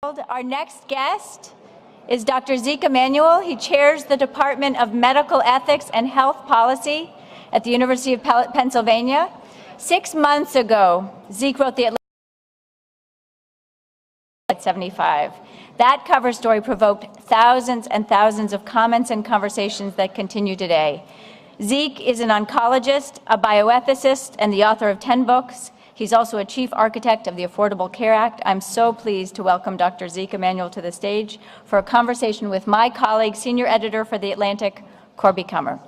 Our next guest is Dr. Exekiel Emanuel. He chairs the Department of Medical Ethics and Health Policy at the University of Pennsylvania. 6 months ago, Zeke wrote the Atlantic at 75. That cover story provoked thousands and thousands of comments and conversations that continue today. Zeke is an oncologist, a bioethicist, and the author of 10 books. He's also a chief architect of the Affordable Care Act. I'm so pleased to welcome Dr. Exekiel Emanuel to the stage for a conversation with my colleague, senior editor for The Atlantic, Corby Kummer.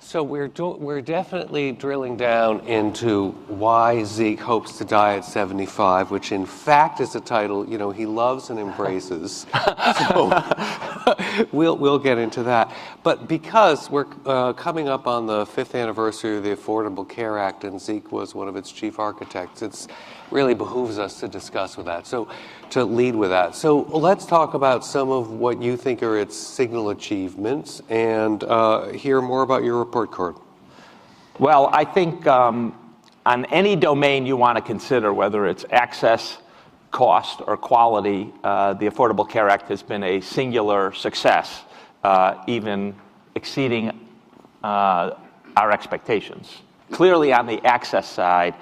So we're definitely drilling down into why Zeke hopes to die at 75, which in fact is a title he loves and embraces. So we'll get into that. But because we're coming up on the 5th anniversary of the Affordable Care Act, and Zeke was one of its chief architects, it's really behooves us to discuss with that. So to lead with that. So let's talk about some of what you think are its signal achievements and hear more about your report card. Well, I think on any domain you want to consider, whether it's access, cost, or quality, the Affordable Care Act has been a singular success, even exceeding our expectations. Clearly on the access side,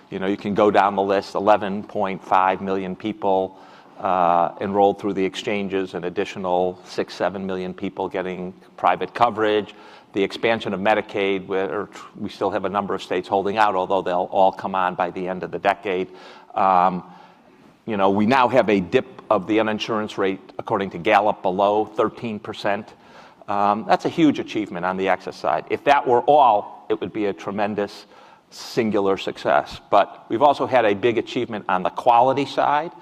you can go down the list, 11.5 million people enrolled through the exchanges, an additional 6-7 million people getting private coverage, the expansion of Medicaid, where we still have a number of states holding out, although they'll all come on by the end of the decade. We now have a dip of the uninsurance rate, according to Gallup, below 13%. That's a huge achievement on the access side. If that were all, it would be a tremendous singular success. But we've also had a big achievement on the quality side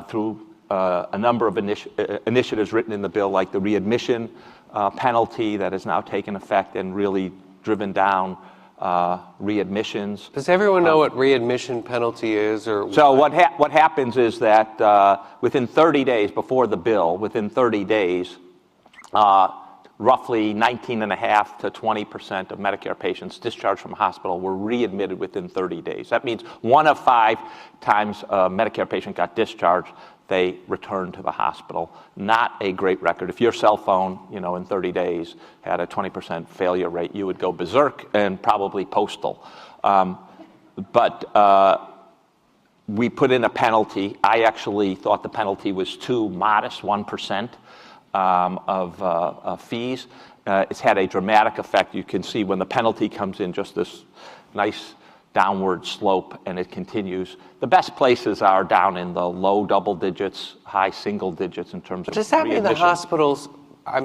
through a number of initiatives written in the bill, like the readmission penalty that has now taken effect and really driven down readmissions. Does everyone know what readmission penalty is? So what happens is that within 30 days before the bill, within 30 days, roughly 19.5% to 20% of Medicare patients discharged from a hospital were readmitted within 30 days. That means 1 of 5 times a Medicare patient got discharged, they returned to the hospital. Not a great record. If your cell phone, in 30 days had a 20% failure rate, you would go berserk and probably postal. But we put in a penalty. I actually thought the penalty was too modest, 1%. Of fees. It's had a dramatic effect. You can see when the penalty comes in, just this nice downward slope, and it continues. The best places are down in the low double digits, high single digits in terms of Does that mean the hospitals, I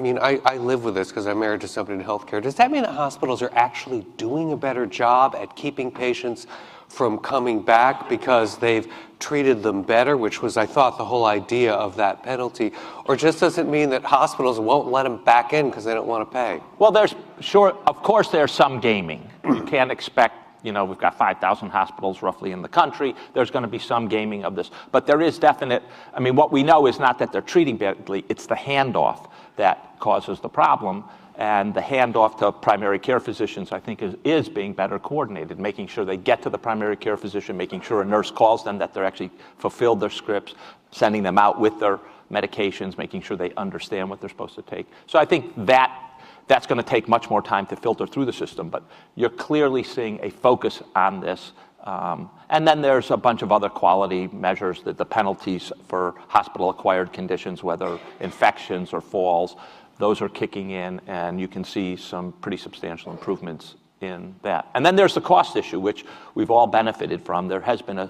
live with this because I'm married to somebody in healthcare. Does that mean that hospitals are actually doing a better job at keeping patients from coming back because they've treated them better, which was, I thought, the whole idea of that penalty? Or just does it mean that hospitals won't let them back in because they don't want to pay? Well, of course there's some gaming. You can't expect, we've got 5,000 hospitals roughly in the country. There's going to be some gaming of this. But there is definite, what we know is not that they're treating badly, it's the handoff that causes the problem. And the handoff to primary care physicians, I think, is being better coordinated, making sure they get to the primary care physician, making sure a nurse calls them that they're actually fulfilled their scripts, sending them out with their medications, making sure they understand what they're supposed to take. So I think that's going to take much more time to filter through the system, but you're clearly seeing a focus on this. And then there's a bunch of other quality measures, that the penalties for hospital-acquired conditions, whether infections or falls, those are kicking in, and you can see some pretty substantial improvements in that. And then there's the cost issue, which we've all benefited from. There has been a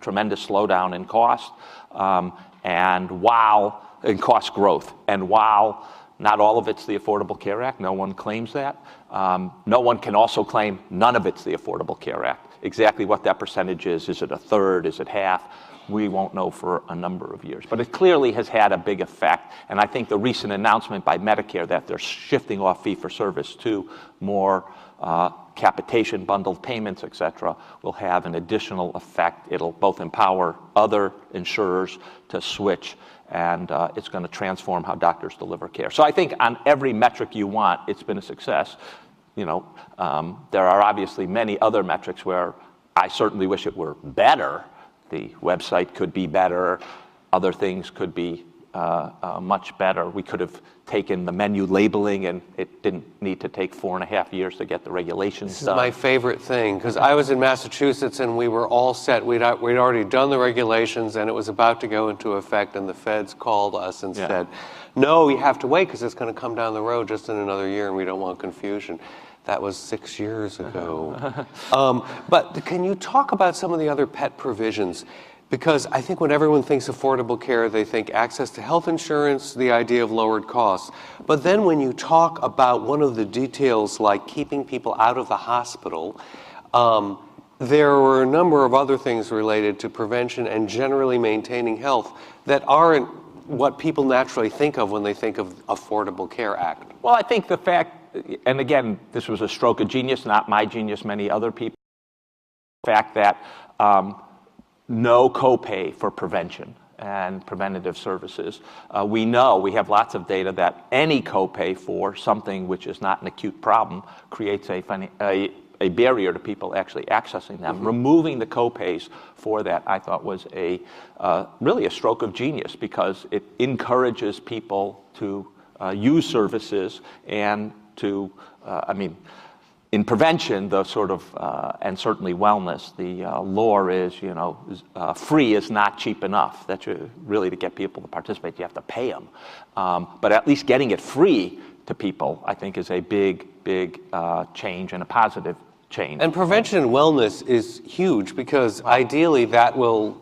tremendous slowdown in cost, in cost growth. And while not all of it's the Affordable Care Act, no one claims that, no one can also claim none of it's the Affordable Care Act. Exactly what that percentage is it a third, is it half? We won't know for a number of years. But it clearly has had a big effect. And I think the recent announcement by Medicare that they're shifting off fee-for-service to more capitation, bundled payments, et cetera, will have an additional effect. It'll both empower other insurers to switch, and it's going to transform how doctors deliver care. So I think on every metric you want, it's been a success. There are obviously many other metrics where I certainly wish it were better. The website could be better. Other things could be much better. We could have taken the menu labeling, and it didn't need to take 4.5 years to get the regulations This is done. my favorite thing, because I was in Massachusetts and we were all set. We'd already done the regulations and it was about to go into effect, and the feds called us and said, no, you have to wait because it's going to come down the road just in another year and we don't want confusion. That was 6 years ago. But can you talk about some of the other pet provisions? Because I think when everyone thinks affordable care, they think access to health insurance, the idea of lowered costs. But then when you talk about one of the details like keeping people out of the hospital, there were a number of other things related to prevention and generally maintaining health that aren't what people naturally think of when they think of Affordable Care Act. Well, I think the fact, and again, this was a stroke of genius, not my genius, many other people, the fact that no copay for prevention and preventative services. We know, we have lots of data that any copay for something which is not an acute problem creates a barrier to people actually accessing them. Mm-hmm. Removing the copays for that, I thought, was really a stroke of genius, because it encourages people to use services and to, in prevention, the sort of, and certainly wellness, the lore is, free is not cheap enough. That really, to get people to participate, you have to pay them. But at least getting it free to people, I think, is a big change and a positive change. And prevention and wellness is huge, because ideally that will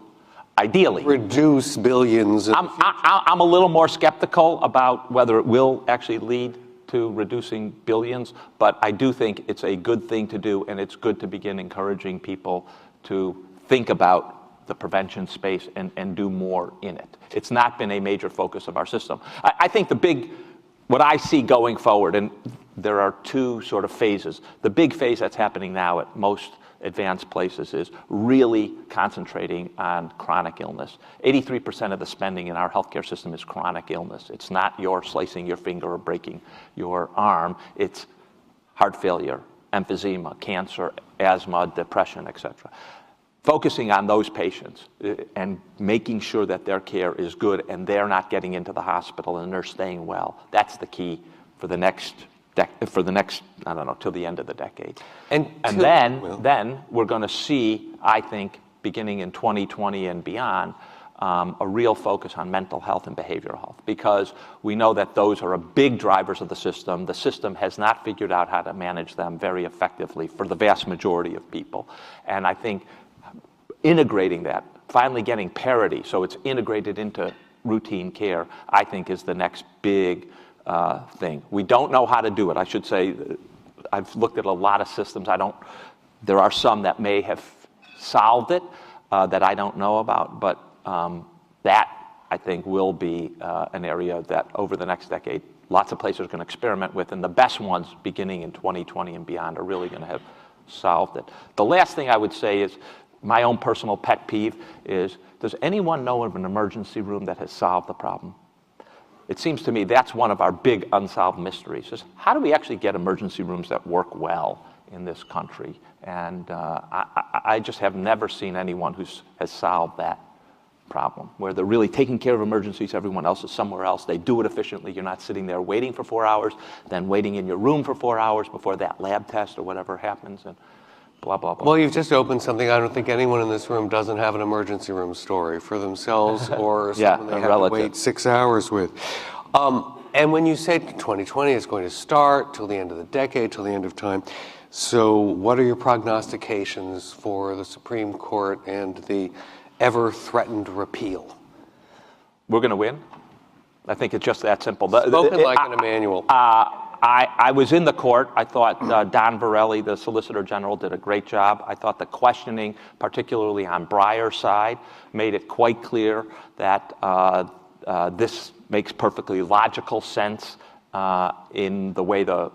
reduce billions. I'm a little more skeptical about whether it will actually lead to reducing billions, but I do think it's a good thing to do, and it's good to begin encouraging people to think about the prevention space and do more in it. It's not been a major focus of our system. I think what I see going forward, and there are two sort of phases. The big phase that's happening now at most advanced places is really concentrating on chronic illness. 83% of the spending in our healthcare system is chronic illness. It's not your slicing your finger or breaking your arm. It's heart failure, emphysema, cancer, asthma, depression, etc. Focusing on those patients and making sure that their care is good and they're not getting into the hospital and they're staying well. That's the key for the next, I don't know, till the end of the decade. And then we're going to see, I think, beginning in 2020 and beyond, a real focus on mental health and behavioral health, because we know that those are big drivers of the system. The system has not figured out how to manage them very effectively for the vast majority of people. And I think integrating that, finally getting parity so it's integrated into routine care, I think is the next big thing. We don't know how to do it. I should say, I've looked at a lot of systems. There are some that may have solved it that I don't know about, but that, I think, will be an area that over the next decade, lots of places are going to experiment with, and the best ones, beginning in 2020 and beyond, are really going to have solved it. The last thing I would say is, my own personal pet peeve is, does anyone know of an emergency room that has solved the problem? It seems to me that's one of our big unsolved mysteries, is how do we actually get emergency rooms that work well in this country? And I just have never seen anyone who has solved that problem, where they're really taking care of emergencies, everyone else is somewhere else, they do it efficiently, you're not sitting there waiting for 4 hours, then waiting in your room for 4 hours before that lab test or whatever happens, and blah, blah, blah. Well, you've just opened something I don't think anyone in this room doesn't have an emergency room story for themselves or someone they have to wait 6 hours with. And when you say 2020 is going to start till the end of the decade, till the end of time, so what are your prognostications for the Supreme Court and the ever-threatened repeal? We're going to win. I think it's just that simple. Spoken like an Emanuel. I was in the court. I thought Don Varelli, the Solicitor General, did a great job. I thought the questioning, particularly on Breyer's side, made it quite clear that this makes perfectly logical sense in the way the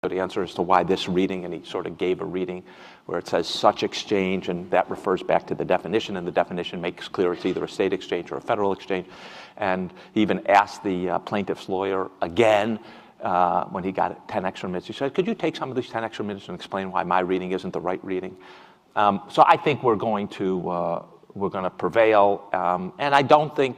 the answer as to why this reading, and he sort of gave a reading where it says such exchange, and that refers back to the definition, and the definition makes clear it's either a state exchange or a federal exchange. And he even asked the plaintiff's lawyer again when he got 10 extra minutes. He said, could you take some of these 10 extra minutes and explain why my reading isn't the right reading? So I think we're going to prevail, and I don't think,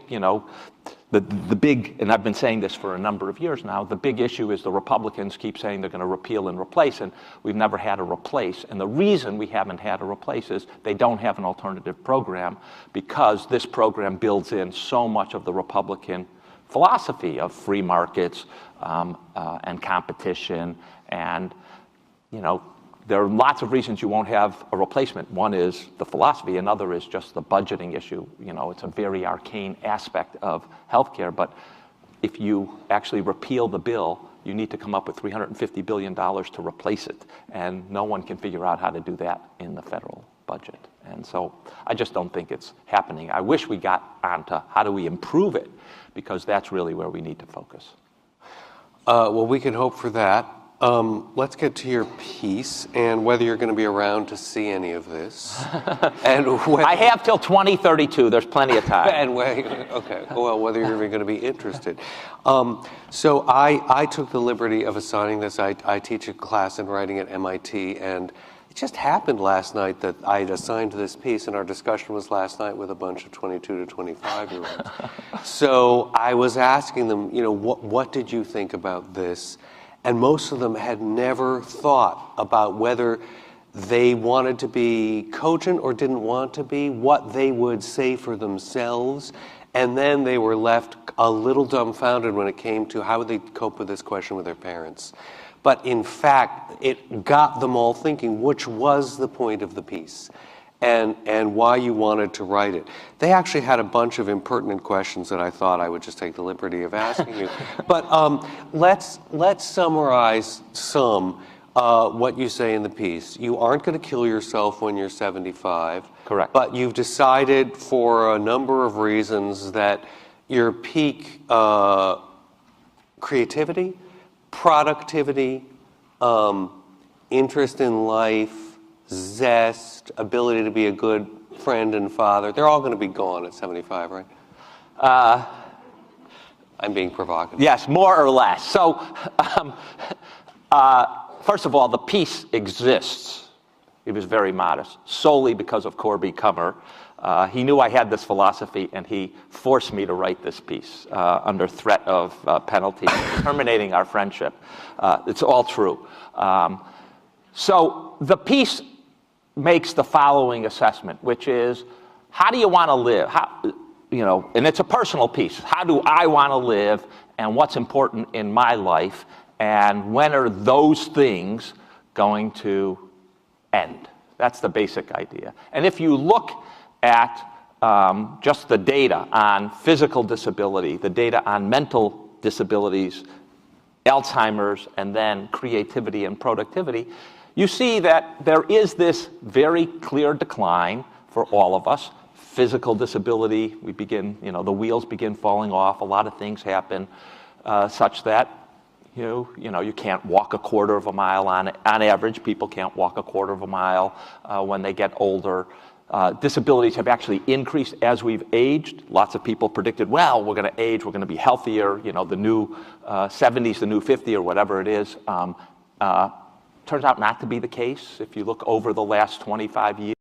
the big, and I've been saying this for a number of years now, the big issue is the Republicans keep saying they're going to repeal and replace, and we've never had a replace. And the reason we haven't had a replace is they don't have an alternative program, because this program builds in so much of the Republican philosophy of free markets and competition. And, there are lots of reasons you won't have a replacement. One is the philosophy, another is just the budgeting issue. It's a very arcane aspect of healthcare, but if you actually repeal the bill, you need to come up with $350 billion to replace it, and no one can figure out how to do that in the federal budget. And so I just don't think it's happening. I wish we got onto how do we improve it, because that's really where we need to focus. Well, we can hope for that. Let's get to your piece and whether you're going to be around to see any of this. And I have till 2032. There's plenty of time. And okay. Well, whether you're even going to be interested. So I took the liberty of assigning this. I teach a class in writing at MIT, and it just happened last night that I had assigned this piece, and our discussion was last night with a bunch of 22 to 25-year-olds. So I was asking them, what did you think about this? And most of them had never thought about whether they wanted to be cogent or didn't want to be, what they would say for themselves. And then they were left a little dumbfounded when it came to how would they cope with this question with their parents. But in fact, it got them all thinking, which was the point of the piece, and why you wanted to write it. They actually had a bunch of impertinent questions that I thought I would just take the liberty of asking you. But let's summarize what you say in the piece. You aren't going to kill yourself when you're 75. Correct. But you've decided for a number of reasons that your peak creativity, productivity, interest in life, zest, ability to be a good friend and father, they're all going to be gone at 75, right? I'm being provocative. Yes, more or less. So, first of all, the piece exists. It was very modest, solely because of Corby Kummer. He knew I had this philosophy, and he forced me to write this piece under threat of penalty, terminating our friendship. It's all true. So the piece makes the following assessment, which is, how do you want to live? And it's a personal piece. How do I want to live, and what's important in my life, and when are those things going to end? That's the basic idea. And if you look at just the data on physical disability, the data on mental disabilities, Alzheimer's, and then creativity and productivity, you see that there is this very clear decline for all of us. Physical disability, we begin, the wheels begin falling off. A lot of things happen such that you can't walk a quarter of a mile on average. People can't walk a quarter of a mile when they get older. Disabilities have actually increased as we've aged. Lots of people predicted, well, we're going to age, we're going to be healthier, the new 70s, the new 50, or whatever it is. Turns out not to be the case. If you look over the last 25 years,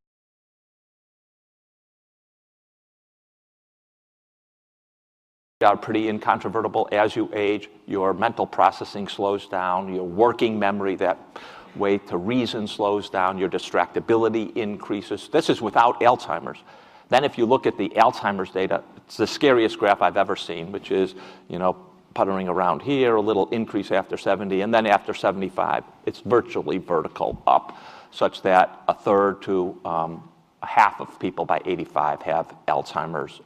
are pretty incontrovertible. As you age, your mental processing slows down, your working memory, that way to reason, slows down, your distractibility increases. This is without Alzheimer's. Then if you look at the Alzheimer's data, it's the scariest graph I've ever seen, which is, puttering around here, a little increase after 70, and then after 75, it's virtually vertical up, such that a third to half of people by 85 have Alzheimer's,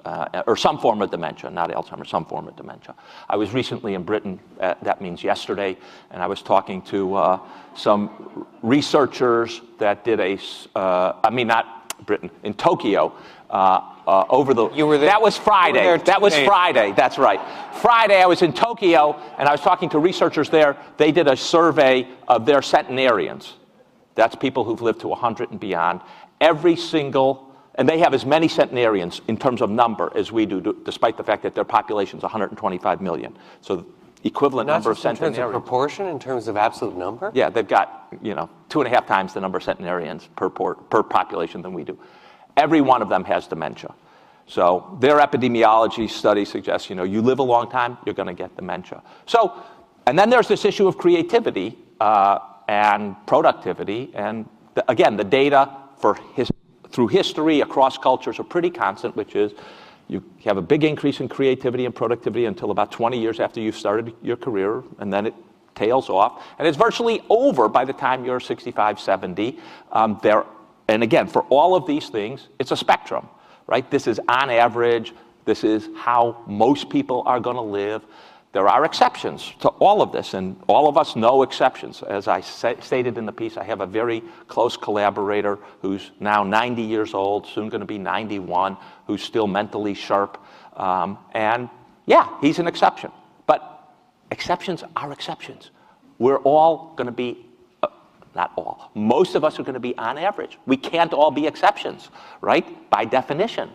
or some form of dementia, not Alzheimer's, some form of dementia. I was recently in Britain, that means yesterday, and I was talking to some researchers that did not Britain, in Tokyo, over the. You were there. That was Friday. You were there That was 2 days. Friday. That's right. Friday, I was in Tokyo, and I was talking to researchers there. They did a survey of their centenarians. That's people who've lived to 100 and beyond. Every single, and they have as many centenarians in terms of number as we do, despite the fact that their population is 125 million. So equivalent number of centenarians. In terms of proportion, in terms of absolute number? Yeah, they've got 2.5 times the number of centenarians per population than we do. Every one of them has dementia. So their epidemiology study suggests, you live a long time, you're going to get dementia. So, and then there's this issue of creativity and productivity, and again, the data through history across cultures are pretty constant, which is you have a big increase in creativity and productivity until about 20 years after you've started your career, and then it tails off. And it's virtually over by the time you're 65, 70. And again, for all of these things, it's a spectrum, right? This is on average. This is how most people are going to live. There are exceptions to all of this, and all of us know exceptions. As I stated in the piece, I have a very close collaborator who's now 90 years old, soon going to be 91, who's still mentally sharp. And yeah, he's an exception. But exceptions are exceptions. We're all going to be, not all, most of us are going to be on average. We can't all be exceptions, right? By definition.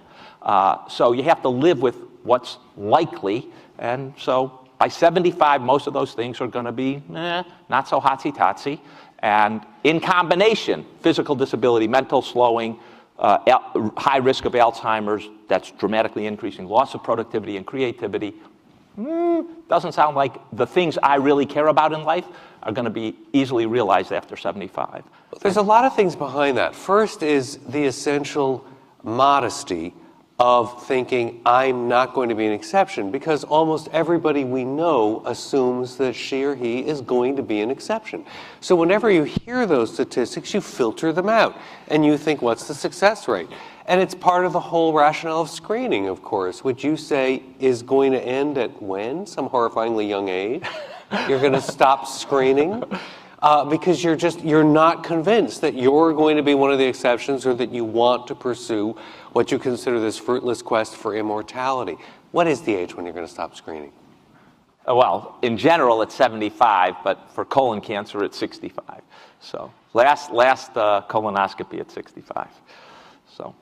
So you have to live with what's likely, and so by 75, most of those things are going to be not so hotsy-totsy. And in combination, physical disability, mental slowing, high risk of Alzheimer's, that's dramatically increasing, loss of productivity and creativity, doesn't sound like the things I really care about in life are going to be easily realized after 75. There's a lot of things behind that. First is the essential modesty of thinking, I'm not going to be an exception, because almost everybody we know assumes that she or he is going to be an exception. So whenever you hear those statistics, you filter them out, and you think, what's the success rate? And it's part of the whole rationale of screening, of course, which you say is going to end at when? Some horrifyingly young age? You're going to stop screening? Because you're not convinced that you're going to be one of the exceptions, or that you want to pursue what you consider this fruitless quest for immortality. What is the age when you're going to stop screening? Well, in general, it's 75, but for colon cancer, it's 65. So last colonoscopy at 65. So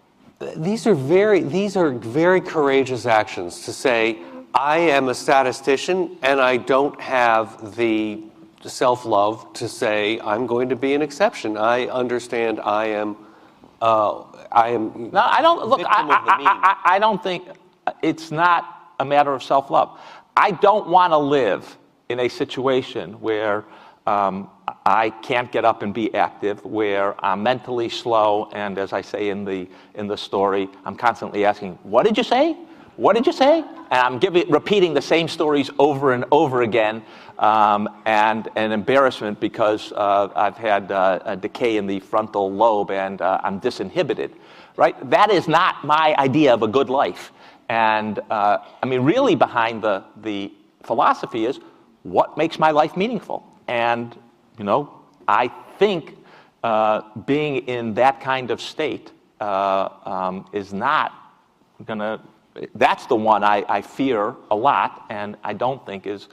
these are very courageous actions to say, I am a statistician and I don't have the self-love to say I'm going to be an exception. I understand I am. No, I don't look. I don't think it's not a matter of self-love. I don't want to live in a situation where I can't get up and be active, where I'm mentally slow, and as I say in the story, I'm constantly asking, "What did you say? What did you say?" And I'm repeating the same stories over and over again, and an embarrassment because I've had a decay in the frontal lobe and I'm disinhibited, right? That is not my idea of a good life. And I mean, really behind the philosophy is, what makes my life meaningful? And, I think being in that kind of state is not going to. That's the one I fear a lot, and I don't think is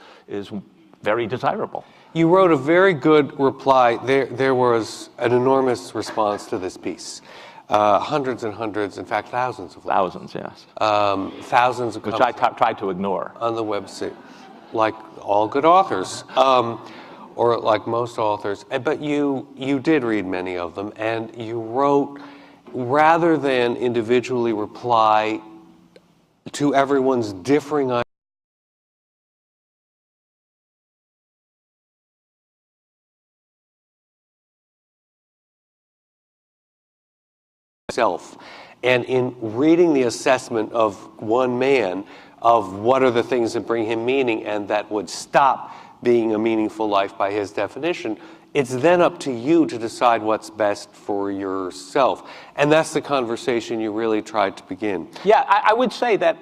very desirable. You wrote a very good reply. There was an enormous response to this piece. Hundreds and hundreds, in fact, thousands of letters. Thousands, yes. Thousands of comments. Which I tried to ignore. On the website, like all good authors, or like most authors. But you did read many of them, and you wrote, rather than individually reply to everyone's differing ideas, and in reading the assessment of one man of what are the things that bring him meaning and that would stop being a meaningful life by his definition, it's then up to you to decide what's best for yourself. And that's the conversation you really tried to begin. Yeah, I would say that,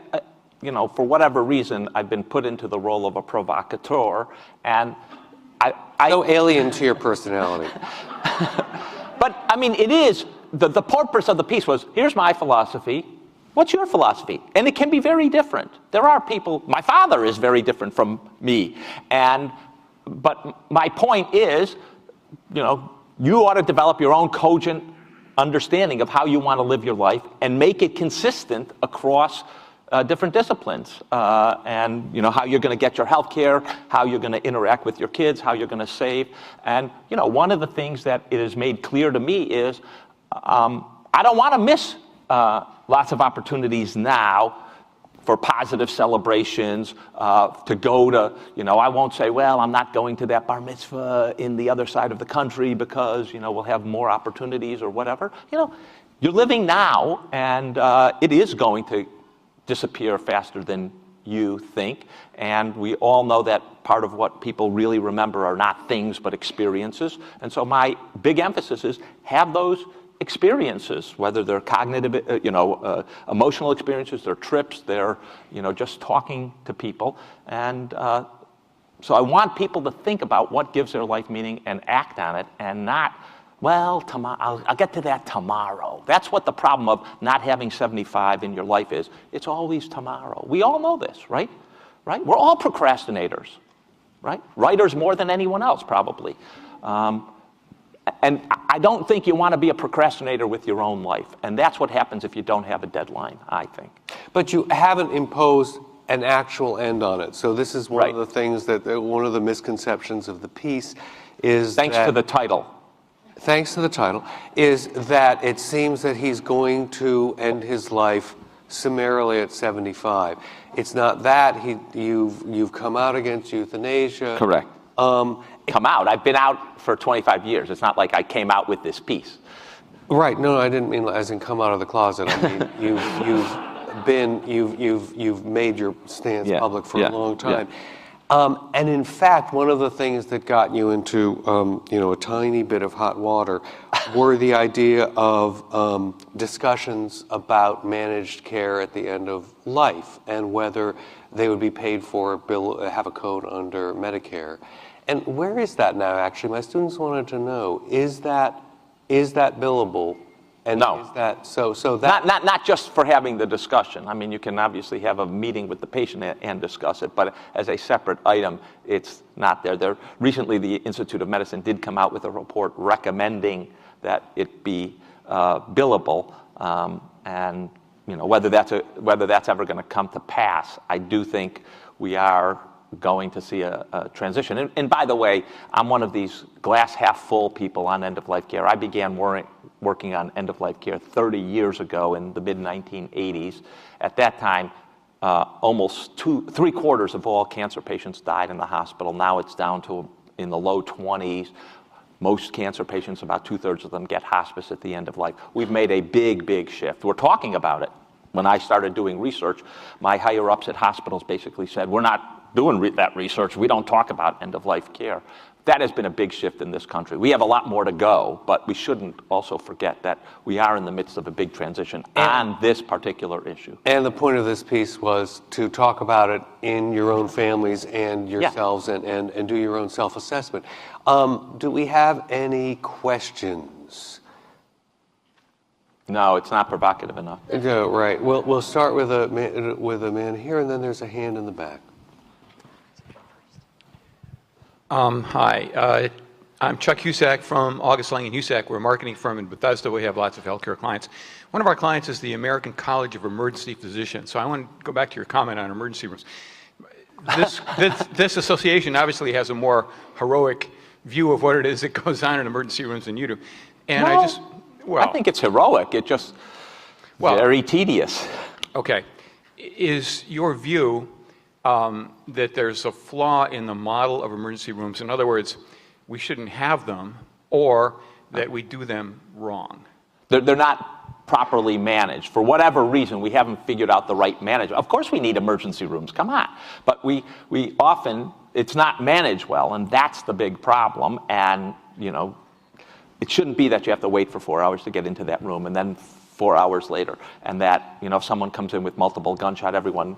for whatever reason, I've been put into the role of a provocateur, and I so alien to your personality. But, I mean, it is, the purpose of the piece was, here's my philosophy, What's your philosophy? And it can be very different. There are people, my father is very different from me. But my point is, you ought to develop your own cogent understanding of how you want to live your life and make it consistent across different disciplines. And how you're going to get your health care, how you're going to interact with your kids, how you're going to save. And one of the things that it has made clear to me is I don't want to miss lots of opportunities now for positive celebrations, to go to, I won't say, well, I'm not going to that bar mitzvah in the other side of the country because, we'll have more opportunities or whatever. You're living now, and it is going to disappear faster than you think. And we all know that part of what people really remember are not things, but experiences. And so my big emphasis is have those experiences, whether they're cognitive, emotional experiences, they're trips, they're, just talking to people. And so I want people to think about what gives their life meaning and act on it, and not, well, tomorrow, I'll get to that tomorrow. That's what the problem of not having 75 in your life is. It's always tomorrow. We all know this, right? Right? We're all procrastinators, right? Writers more than anyone else, probably. And I don't think you want to be a procrastinator with your own life. And that's what happens if you don't have a deadline, I think. But you haven't imposed an actual end on it. So this is one of the things one of the misconceptions of the piece is Thanks to the title, is that it seems that he's going to end his life summarily at 75. It's not that. You've come out against euthanasia. Correct. Come out. I've been out for 25 years. It's not like I came out with this piece. Right. No, I didn't mean as in come out of the closet. I mean, you've made your stance public for a long time. And in fact, one of the things that got you into, a tiny bit of hot water were the idea of discussions about managed care at the end of life and whether they would be paid for, have a code under Medicare. And where is that now, actually? My students wanted to know, is that billable? And no. Is that, so that... Not just for having the discussion. I mean, you can obviously have a meeting with the patient and discuss it, but as a separate item, it's not there. Recently, the Institute of Medicine did come out with a report recommending that it be billable, and whether that's ever going to come to pass, I do think we are going to see a transition. And by the way, I'm one of these glass half full people on end-of-life care. I began working on end-of-life care 30 years ago in the mid-1980s. At that time, almost 3/4 of all cancer patients died in the hospital. Now it's down to in the low 20s. Most cancer patients, about 2/3 of them, get hospice at the end of life. We've made a big, big shift. We're talking about it. When I started doing research, my higher-ups at hospitals basically said, we're not doing that research. We don't talk about end-of-life care. That has been a big shift in this country. We have a lot more to go, but we shouldn't also forget that we are in the midst of a big transition on this particular issue. And the point of this piece was to talk about it in your own families and yourselves and do your own self-assessment. Do we have any questions? No, it's not provocative enough. No, right. We'll start with a man here, and then there's a hand in the back. Hi, I'm Chuck Husak from August Lang & Husak. We're a marketing firm in Bethesda. We have lots of healthcare clients. One of our clients is the American College of Emergency Physicians. So I want to go back to your comment on emergency rooms. This association obviously has a more heroic view of what it is that goes on in emergency rooms than you do. And I think it's heroic. It's just very tedious. Okay. Is your view that there's a flaw in the model of emergency rooms? In other words, we shouldn't have them, or that we do them wrong? They're not properly managed. For whatever reason, we haven't figured out the right management. Of course we need emergency rooms, come on. But we often, it's not managed well, and that's the big problem. And, it shouldn't be that you have to wait for 4 hours to get into that room, and then 4 hours later. And that, if someone comes in with multiple gunshot, everyone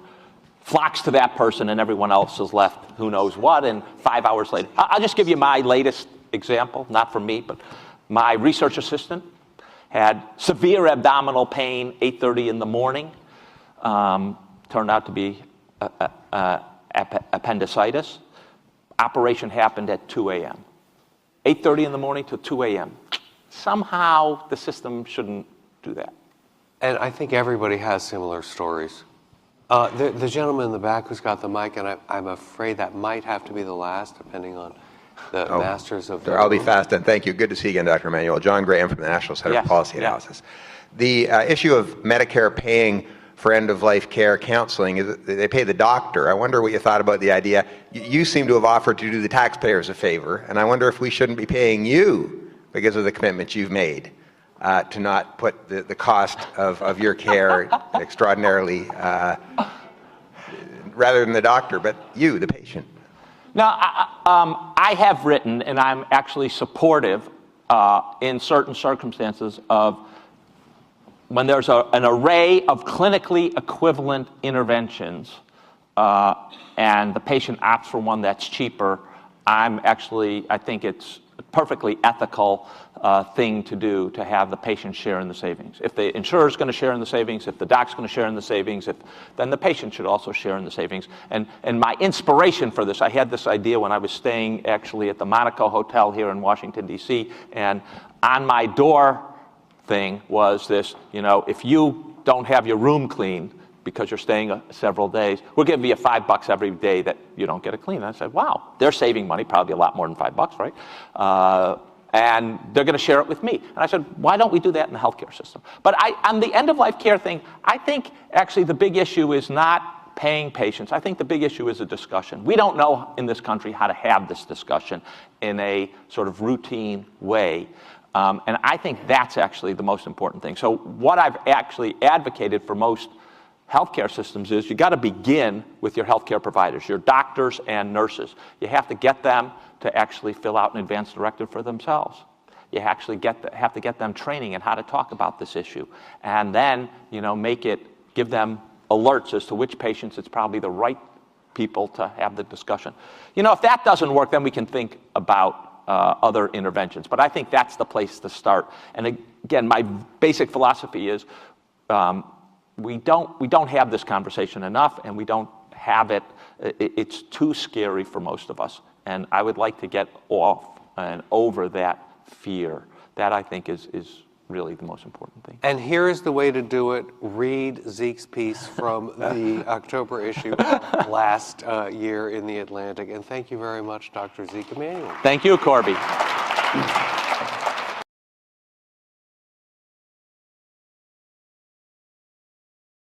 flocks to that person and everyone else is left who knows what, and 5 hours later. I'll just give you my latest example, not from me, but my research assistant had severe abdominal pain, 8:30 in the morning. turned out to be appendicitis. Operation happened at 2 a.m. 8:30 in the morning to 2 a.m. Somehow the system shouldn't do that. And I think everybody has similar stories. The gentleman in the back who's got the mic, and I'm afraid that might have to be the last, depending on the masters of the I'll be room. fast, and thank you. Good to see you again, Dr. Emanuel. John Graham from the National Center Yes, for Policy yeah. Analysis. The issue of Medicare paying for end-of-life care counseling, is they pay the doctor. I wonder what you thought about the idea. You seem to have offered to do the taxpayers a favor, and I wonder if we shouldn't be paying you because of the commitments you've made to not put the cost of your care extraordinarily, rather than the doctor, but you, the patient. Now, I have written, and I'm actually supportive in certain circumstances of when there's an array of clinically equivalent interventions and the patient opts for one that's cheaper, I think it's a perfectly ethical thing to do to have the patient share in the savings. If the insurer's going to share in the savings, if the doc's going to share in the savings, then the patient should also share in the savings. And my inspiration for this, I had this idea when I was staying actually at the Monaco Hotel here in Washington, D.C., and on my door thing was this, if you don't have your room cleaned because you're staying several days, we'll give you $5 every day that you don't get it clean. And I said, wow, they're saving money, probably a lot more than $5, right? And they're going to share it with me. And I said, why don't we do that in the healthcare system? But on the end-of-life care thing, I think actually the big issue is not paying patients. I think the big issue is a discussion. We don't know in this country how to have this discussion in a sort of routine way. And I think that's actually the most important thing. So what I've actually advocated for most healthcare systems is you got to begin with your healthcare providers, your doctors and nurses. You have to get them to actually fill out an advance directive for themselves. You actually have to get them training in how to talk about this issue. And then, give them alerts as to which patients it's probably the right people to have the discussion. If that doesn't work, then we can think about other interventions. But I think that's the place to start. And again, my basic philosophy is we don't have this conversation enough, and we don't have it. It's too scary for most of us. And I would like to get off and over that fear. That I think is really the most important thing. And here is the way to do it. Read Zeke's piece from the October issue last year in The Atlantic. And thank you very much, Dr. Zeke Emanuel. Thank you, Corby.